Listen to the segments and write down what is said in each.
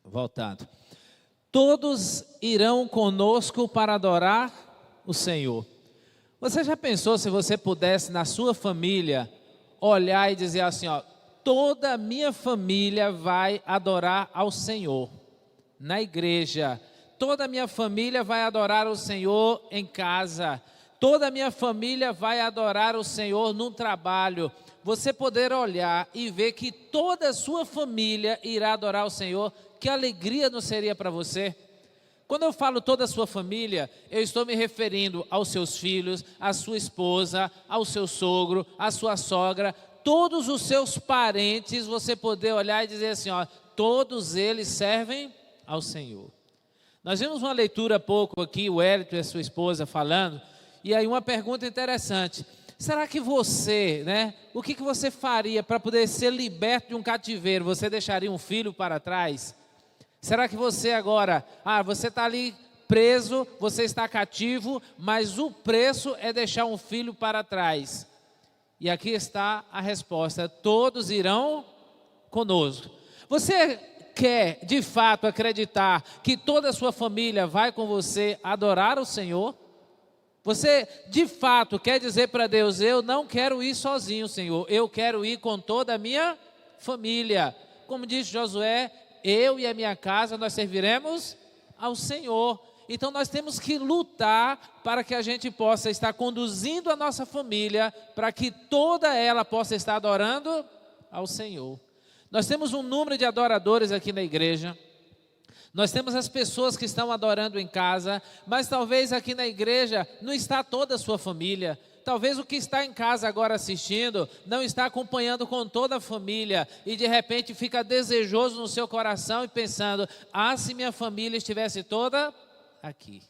Voltando. Todos irão conosco para adorar o Senhor. Você já pensou se você pudesse na sua família olhar e dizer assim, ó, toda a minha família vai adorar ao Senhor na igreja, toda a minha família vai adorar o Senhor em casa, toda a minha família vai adorar o Senhor no trabalho. Você poder olhar e ver que toda a sua família irá adorar o Senhor, que alegria não seria para você? Quando eu falo toda a sua família, eu estou me referindo aos seus filhos, à sua esposa, ao seu sogro, à sua sogra, todos os seus parentes, você poder olhar e dizer assim, ó, todos eles servem ao Senhor. Nós vimos uma leitura há pouco aqui, o Hélito e a sua esposa falando, e aí uma pergunta interessante. Será que você, o que você faria para poder ser liberto de um cativeiro? Você deixaria um filho para trás? Será que você agora, você está ali preso, você está cativo, mas o preço é deixar um filho para trás? E aqui está a resposta, todos irão conosco. Você quer de fato acreditar que toda a sua família vai com você adorar o Senhor? Você de fato quer dizer para Deus, eu não quero ir sozinho, Senhor, eu quero ir com toda a minha família. Como disse Josué, eu e a minha casa nós serviremos ao Senhor. Então nós temos que lutar para que a gente possa estar conduzindo a nossa família, para que toda ela possa estar adorando ao Senhor. Nós temos um número de adoradores aqui na igreja. Nós temos as pessoas que estão adorando em casa, mas talvez aqui na igreja não está toda a sua família. Talvez o que está em casa agora assistindo não está acompanhando com toda a família e de repente fica desejoso no seu coração e pensando, se minha família estivesse toda aqui.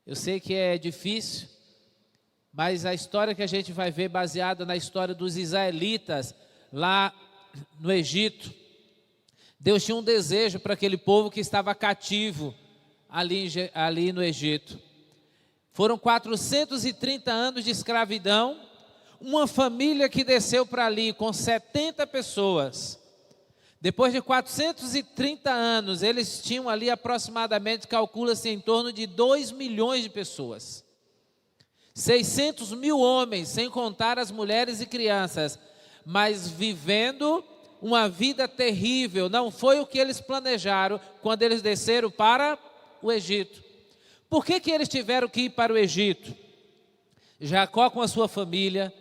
Eu sei que é difícil, mas a história que a gente vai ver baseada na história dos israelitas lá no Egito, Deus tinha um desejo para aquele povo que estava cativo ali no Egito. Foram 430 anos de escravidão, uma família que desceu para ali com 70 pessoas. Depois de 430 anos, eles tinham ali aproximadamente, calcula-se em torno de 2 milhões de pessoas. 600 mil homens, sem contar as mulheres e crianças, mas vivendo uma vida terrível. Não foi o que eles planejaram quando eles desceram para o Egito. Por que eles tiveram que ir para o Egito? Jacó com a sua família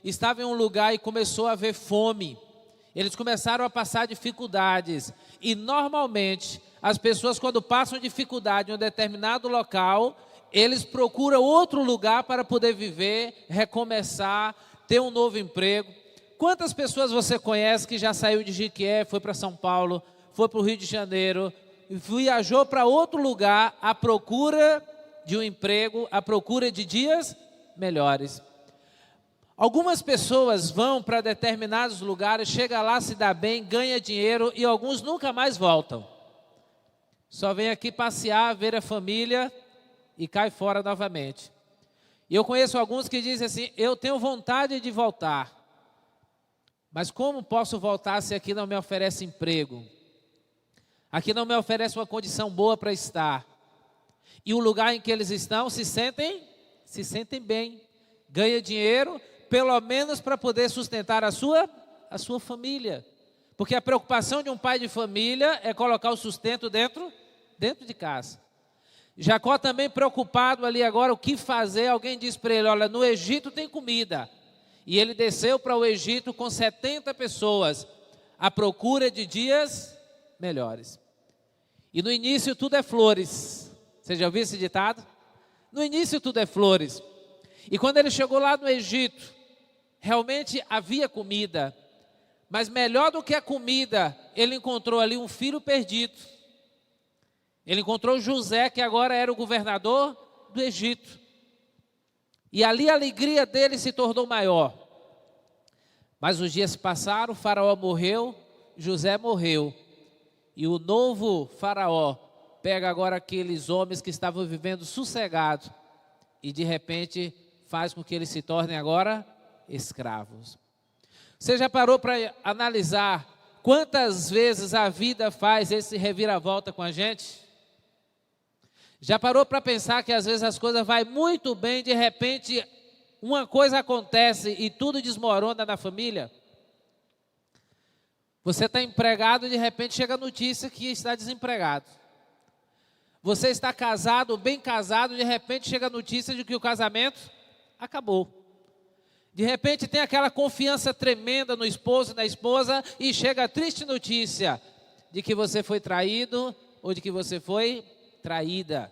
estava em um lugar e começou a haver fome. Eles começaram a passar dificuldades. E normalmente as pessoas, quando passam dificuldade em um determinado local, eles procuram outro lugar para poder viver, recomeçar, ter um novo emprego. Quantas pessoas você conhece que já saiu de Jequié, foi para São Paulo, foi para o Rio de Janeiro, viajou para outro lugar à procura de um emprego, à procura de dias melhores? Algumas pessoas vão para determinados lugares, chega lá, se dá bem, ganha dinheiro e alguns nunca mais voltam. Só vem aqui passear, ver a família e cai fora novamente. E eu conheço alguns que dizem assim, eu tenho vontade de voltar, mas como posso voltar se aqui não me oferece emprego? Aqui não me oferece uma condição boa para estar. E o lugar em que eles estão se sentem bem. Ganha dinheiro, pelo menos para poder sustentar a sua família. Porque a preocupação de um pai de família é colocar o sustento dentro de casa. Jacó também preocupado ali agora, o que fazer? Alguém disse para ele, olha, no Egito tem comida. E ele desceu para o Egito com 70 pessoas, à procura de dias melhores. E no início tudo é flores. Você já ouviu esse ditado? No início tudo é flores. E quando ele chegou lá no Egito, realmente havia comida. Mas melhor do que a comida, ele encontrou ali um filho perdido. Ele encontrou José, que agora era o governador do Egito. E ali a alegria dele se tornou maior. Mas os dias passaram, o faraó morreu, José morreu. E o novo faraó pega agora aqueles homens que estavam vivendo sossegado e de repente faz com que eles se tornem agora escravos. Você já parou para analisar Quantas vezes a vida faz esse reviravolta com a gente? Já parou para pensar que às vezes as coisas vão muito bem, de repente uma coisa acontece e tudo desmorona na família? Você está empregado e de repente chega a notícia que está desempregado. Você está casado, bem casado, de repente chega a notícia de que o casamento acabou. De repente tem aquela confiança tremenda no esposo e na esposa e chega a triste notícia de que você foi traído ou de que você foi traída.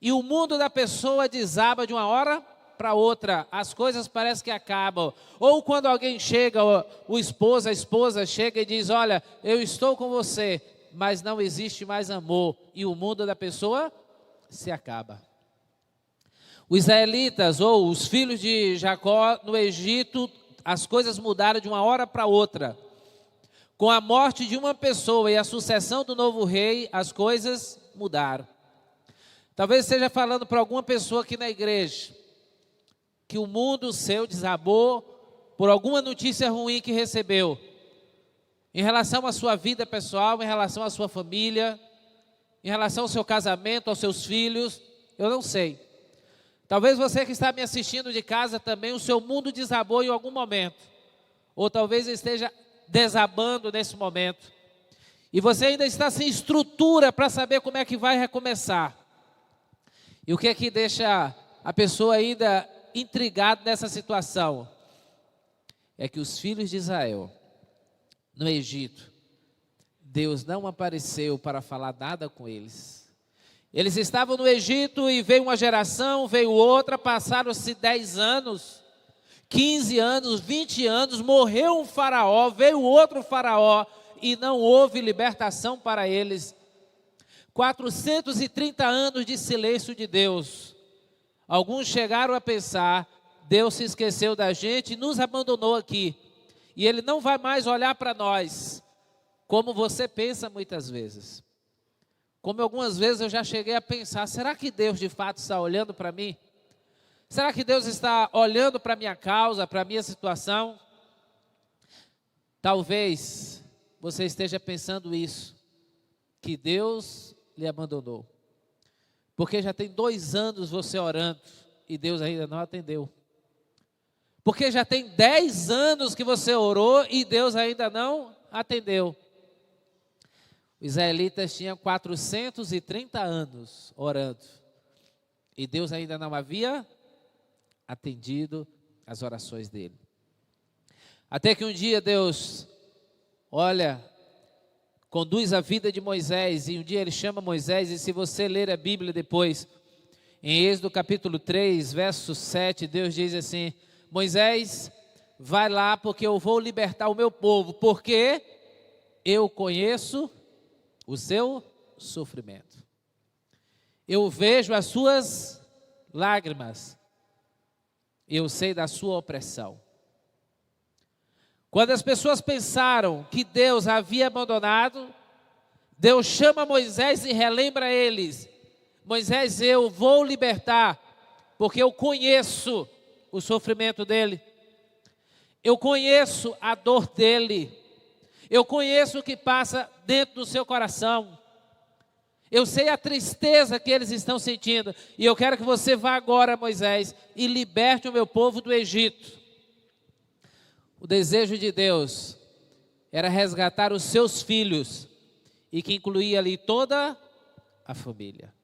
E o mundo da pessoa desaba de uma hora para outra, as coisas parecem que acabam. Ou quando alguém chega, o esposo, a esposa chega e diz: olha, eu estou com você, mas não existe mais amor, e o mundo da pessoa se acaba. Os israelitas, ou os filhos de Jacó no Egito, as coisas mudaram de uma hora para outra. Com a morte de uma pessoa e a sucessão do novo rei, as coisas mudaram. Talvez esteja falando para alguma pessoa aqui na igreja que o mundo seu desabou por alguma notícia ruim que recebeu, em relação à sua vida pessoal, em relação à sua família, em relação ao seu casamento, aos seus filhos, eu não sei. Talvez você que está me assistindo de casa também, o seu mundo desabou em algum momento, ou talvez esteja desabando nesse momento, e você ainda está sem estrutura para saber como é que vai recomeçar. E o que é que deixa a pessoa ainda intrigada nessa situação? É que os filhos de Israel, no Egito, Deus não apareceu para falar nada com eles. Eles estavam no Egito e veio uma geração, veio outra, passaram-se 10 anos, 15 anos, 20 anos, morreu um faraó, veio outro faraó e não houve libertação para eles. 430 anos de silêncio de Deus. Alguns chegaram a pensar: Deus se esqueceu da gente e nos abandonou aqui. E Ele não vai mais olhar para nós, como você pensa muitas vezes. Como algumas vezes eu já cheguei a pensar: será que Deus de fato está olhando para mim? Será que Deus está olhando para a minha causa, para a minha situação? Talvez você esteja pensando isso, que Deus lhe abandonou. Porque já tem 2 anos você orando e Deus ainda não atendeu. Porque já tem 10 anos que você orou e Deus ainda não atendeu. Os israelitas tinham 430 anos orando e Deus ainda não havia atendido as orações dele. Até que um dia Deus, conduz a vida de Moisés, e um dia ele chama Moisés, e se você ler a Bíblia depois, em Êxodo capítulo 3, verso 7, Deus diz assim: Moisés, vai lá porque eu vou libertar o meu povo, porque eu conheço o seu sofrimento. Eu vejo as suas lágrimas, eu sei da sua opressão. Quando as pessoas pensaram que Deus havia abandonado, Deus chama Moisés e relembra eles: Moisés, eu vou libertar, porque eu conheço o sofrimento dele, eu conheço a dor dele, eu conheço o que passa dentro do seu coração, eu sei a tristeza que eles estão sentindo, e eu quero que você vá agora, Moisés, e liberte o meu povo do Egito. O desejo de Deus era resgatar os seus filhos, e que incluía ali toda a família.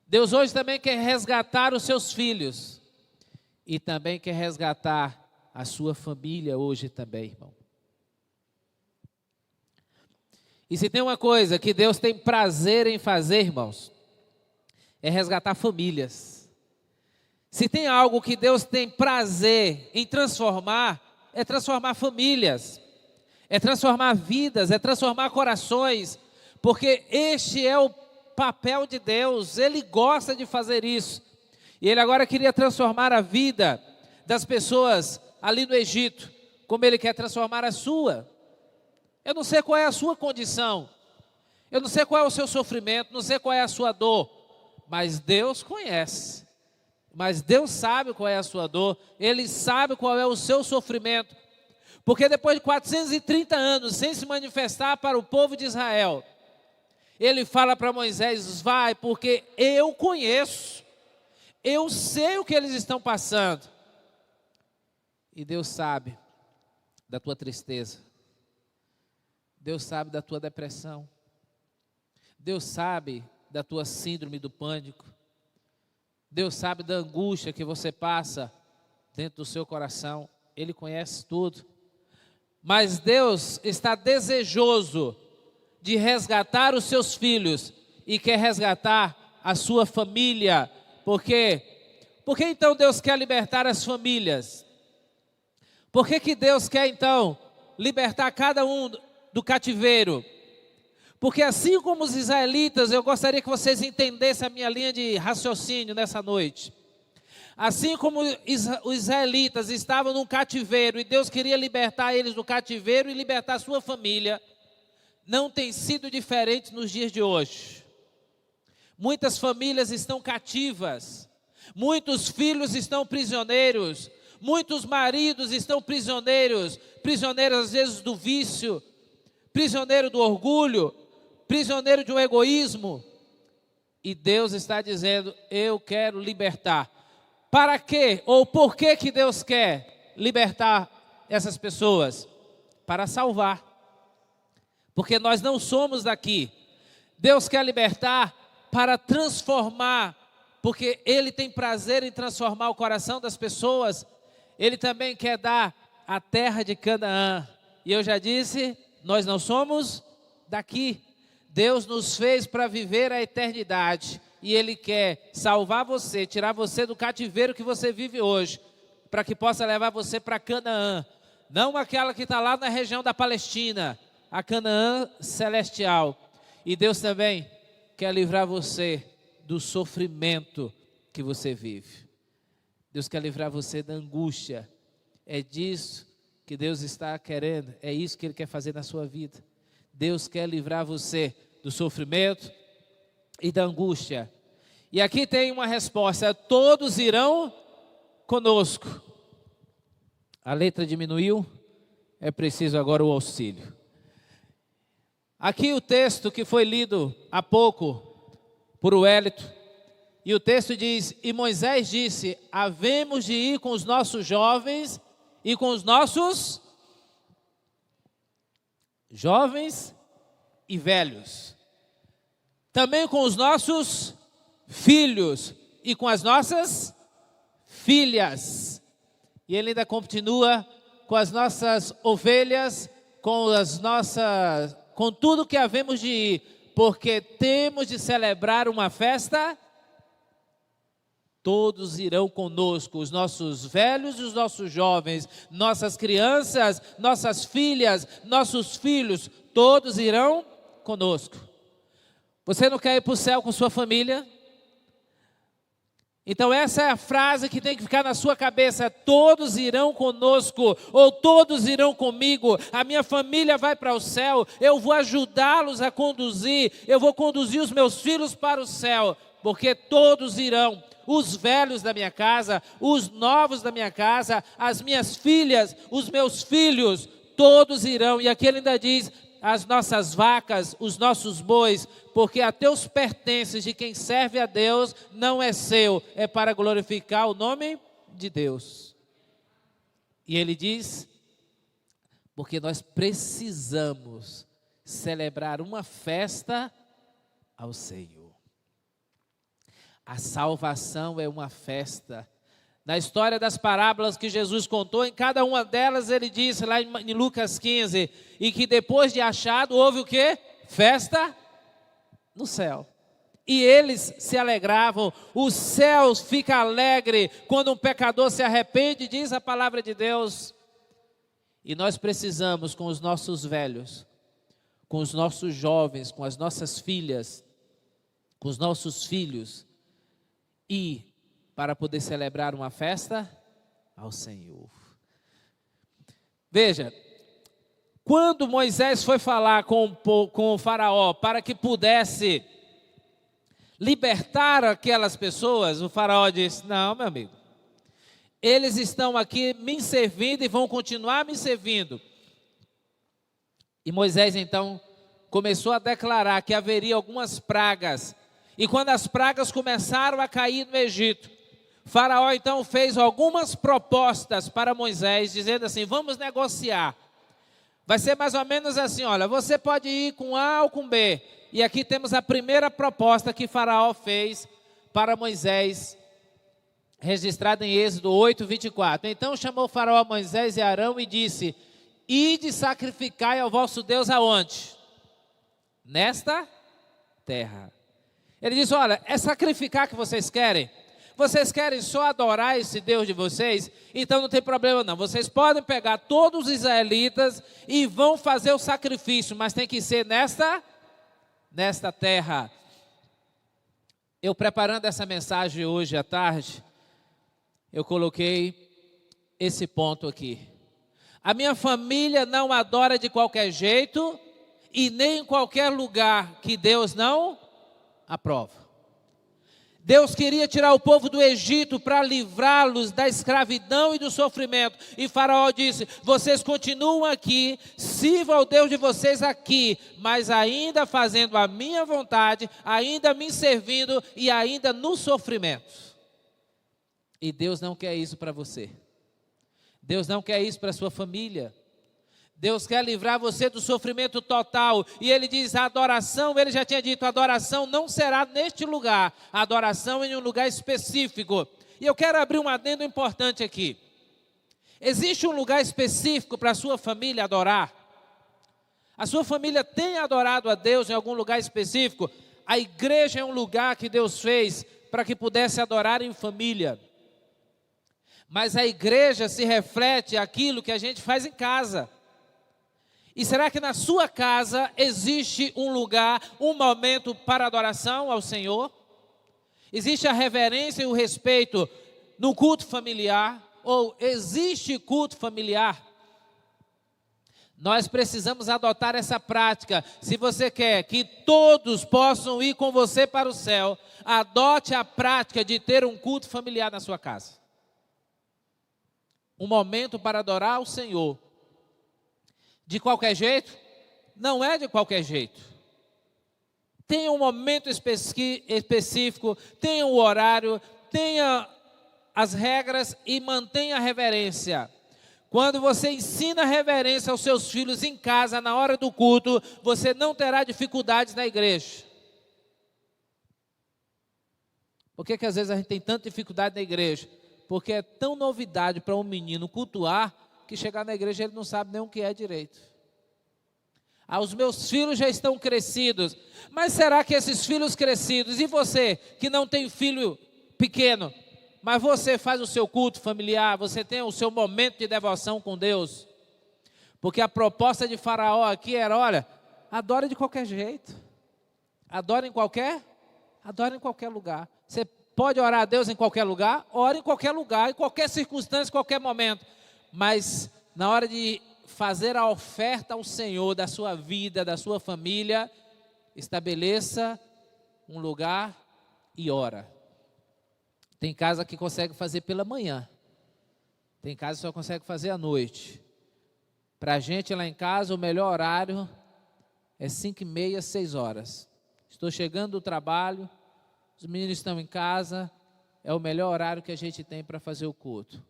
Deus hoje também quer resgatar os seus filhos, e também quer resgatar a sua família hoje também, irmão. E se tem uma coisa que Deus tem prazer em fazer, irmãos, é resgatar famílias. Se tem algo que Deus tem prazer em transformar, é transformar famílias, é transformar vidas, é transformar corações, porque este é o papel de Deus, Ele gosta de fazer isso. E Ele agora queria transformar a vida das pessoas ali no Egito, como Ele quer transformar a sua. Eu não sei qual é a sua condição, eu não sei qual é o seu sofrimento, não sei qual é a sua dor, mas Deus conhece. Mas Deus sabe qual é a sua dor, Ele sabe qual é o seu sofrimento. Porque depois de 430 anos sem se manifestar para o povo de Israel, ele fala para Moisés: vai, porque eu conheço, eu sei o que eles estão passando. E Deus sabe da tua tristeza, Deus sabe da tua depressão, Deus sabe da tua síndrome do pânico, Deus sabe da angústia que você passa dentro do seu coração. Ele conhece tudo. Mas Deus está desejoso de resgatar os seus filhos e quer resgatar a sua família. Por quê? Por que então Deus quer libertar as famílias? Por que Deus quer então libertar cada um do cativeiro? Porque assim como os israelitas, eu gostaria que vocês entendessem a minha linha de raciocínio nessa noite. Assim como os israelitas estavam num cativeiro e Deus queria libertar eles do cativeiro e libertar a sua família, não tem sido diferente nos dias de hoje. Muitas famílias estão cativas, muitos filhos estão prisioneiros, muitos maridos estão prisioneiros às vezes do vício, prisioneiro do orgulho, prisioneiro de um egoísmo. E Deus está dizendo: eu quero libertar. Para quê? Ou por que Deus quer libertar essas pessoas? Para salvar. Porque nós não somos daqui. Deus quer libertar para transformar, porque Ele tem prazer em transformar o coração das pessoas. Ele também quer dar a terra de Canaã. E eu já disse, nós não somos daqui. Deus nos fez para viver a eternidade. E Ele quer salvar você, tirar você do cativeiro que você vive hoje, para que possa levar você para Canaã. Não aquela que está lá na região da Palestina, a Canaã celestial. E Deus também quer livrar você do sofrimento que você vive. Deus quer livrar você da angústia. É disso que Deus está querendo, é isso que Ele quer fazer na sua vida. Deus quer livrar você do sofrimento e da angústia. E aqui tem uma resposta: todos irão conosco. A letra diminuiu, é preciso agora o auxílio. Aqui o texto que foi lido há pouco por Wellington, e o texto diz: e Moisés disse: havemos de ir com os nossos jovens e com os nossos jovens e velhos, também com os nossos filhos e com as nossas filhas. E ele ainda continua: com as nossas ovelhas, com tudo que havemos de ir, porque temos de celebrar uma festa. Todos irão conosco, os nossos velhos e os nossos jovens, nossas crianças, nossas filhas, nossos filhos, todos irão conosco. Você não quer ir para o céu com sua família? Então essa é a frase que tem que ficar na sua cabeça: todos irão conosco, ou todos irão comigo. A minha família vai para o céu, eu vou ajudá-los a conduzir, eu vou conduzir os meus filhos para o céu, porque todos irão. Os velhos da minha casa, os novos da minha casa, as minhas filhas, os meus filhos, todos irão. E aqui ele ainda diz: as nossas vacas, os nossos bois, porque até os pertences de quem serve a Deus não é seu, é para glorificar o nome de Deus. E ele diz: porque nós precisamos celebrar uma festa ao Senhor. A salvação é uma festa. Na história das parábolas que Jesus contou, em cada uma delas ele disse lá em Lucas 15, e que depois de achado houve o quê? Festa no céu. E eles se alegravam, o céu fica alegre quando um pecador se arrepende, diz a palavra de Deus. E nós precisamos, com os nossos velhos, com os nossos jovens, com as nossas filhas, com os nossos filhos, ir para poder celebrar uma festa ao Senhor. Veja, quando Moisés foi falar com o faraó para que pudesse libertar aquelas pessoas, o faraó disse: não, meu amigo, eles estão aqui me servindo e vão continuar me servindo. E Moisés então começou a declarar que haveria algumas pragas. E quando as pragas começaram a cair no Egito, Faraó então fez algumas propostas para Moisés, dizendo assim: vamos negociar. Vai ser mais ou menos assim, olha, você pode ir com A ou com B. E aqui temos a primeira proposta que Faraó fez para Moisés, registrada em Êxodo 8, 24. Então chamou Faraó Moisés e Arão e disse: ide sacrificai ao vosso Deus aonde? Nesta terra. Ele disse: olha, é sacrificar que vocês querem? Vocês querem só adorar esse Deus de vocês? Então não tem problema não. Vocês podem pegar todos os israelitas e vão fazer o sacrifício, mas tem que ser nesta terra. Eu preparando essa mensagem hoje à tarde, eu coloquei esse ponto aqui. A minha família não adora de qualquer jeito e nem em qualquer lugar que Deus não aprova. Deus queria tirar o povo do Egito para livrá-los da escravidão e do sofrimento. E Faraó disse: vocês continuam aqui, sirvam ao Deus de vocês aqui, mas ainda fazendo a minha vontade, ainda me servindo e ainda no sofrimento. E Deus não quer isso para você. Deus não quer isso para a sua família. Deus quer livrar você do sofrimento total. E Ele diz: a adoração, Ele já tinha dito, a adoração não será neste lugar. A adoração em um lugar específico. E eu quero abrir um adendo importante aqui. Existe um lugar específico para a sua família adorar? A sua família tem adorado a Deus em algum lugar específico? A igreja é um lugar que Deus fez para que pudesse adorar em família. Mas a igreja se reflete aquilo que a gente faz em casa. E será que na sua casa existe um lugar, um momento para adoração ao Senhor? Existe a reverência e o respeito no culto familiar? Ou existe culto familiar? Nós precisamos adotar essa prática. Se você quer que todos possam ir com você para o céu, adote a prática de ter um culto familiar na sua casa. Um momento para adorar ao Senhor. De qualquer jeito? Não é de qualquer jeito. Tenha um momento específico, tenha um horário, tenha as regras e mantenha a reverência. Quando você ensina a reverência aos seus filhos em casa, na hora do culto, você não terá dificuldades na igreja. Por que às vezes a gente tem tanta dificuldade na igreja? Porque é tão novidade para um menino cultuar, que chegar na igreja ele não sabe nem o que é direito. Os meus filhos já estão crescidos, mas será que esses filhos crescidos, e você que não tem filho pequeno, mas você faz o seu culto familiar, você tem o seu momento de devoção com Deus? Porque a proposta de Faraó aqui era: olha, adore de qualquer jeito, adore em qualquer lugar. Você pode orar a Deus em qualquer lugar, ore em qualquer circunstância, em qualquer momento. Mas na hora de fazer a oferta ao Senhor da sua vida, da sua família, estabeleça um lugar e ora. Tem casa que consegue fazer pela manhã, tem casa que só consegue fazer à noite. Para a gente lá em casa, o melhor horário é 5h30, 6 horas. Estou chegando do trabalho, os meninos estão em casa, é o melhor horário que a gente tem para fazer o culto.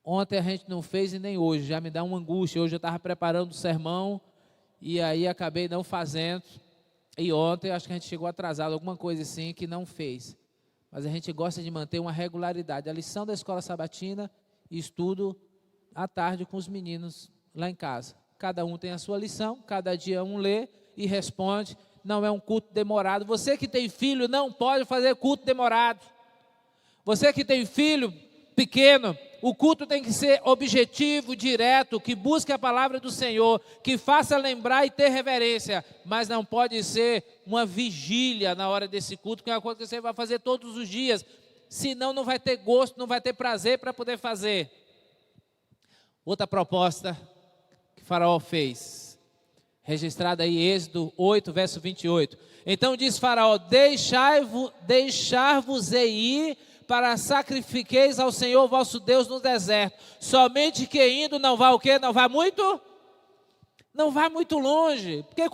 Ontem a gente não fez e nem hoje, já me dá uma angústia. Hoje eu estava preparando o sermão e aí acabei não fazendo. E ontem acho que a gente chegou atrasado, alguma coisa assim que não fez. Mas a gente gosta de manter uma regularidade. A lição da escola sabatina e estudo à tarde com os meninos lá em casa. Cada um tem a sua lição, cada dia um lê e responde. Não é um culto demorado. Você que tem filho não pode fazer culto demorado. Você que tem filho pequeno, o culto tem que ser objetivo, direto, que busque a palavra do Senhor, que faça lembrar e ter reverência, mas não pode ser uma vigília na hora desse culto, que é uma coisa que você vai fazer todos os dias, senão não vai ter gosto, não vai ter prazer para poder fazer. Outra proposta que Faraó fez, registrada aí em Êxodo 8, verso 28. Então diz Faraó: deixar-vos ir para sacrifiqueis ao Senhor vosso Deus no deserto. Somente que indo não vá o quê? Não vá muito longe. Porque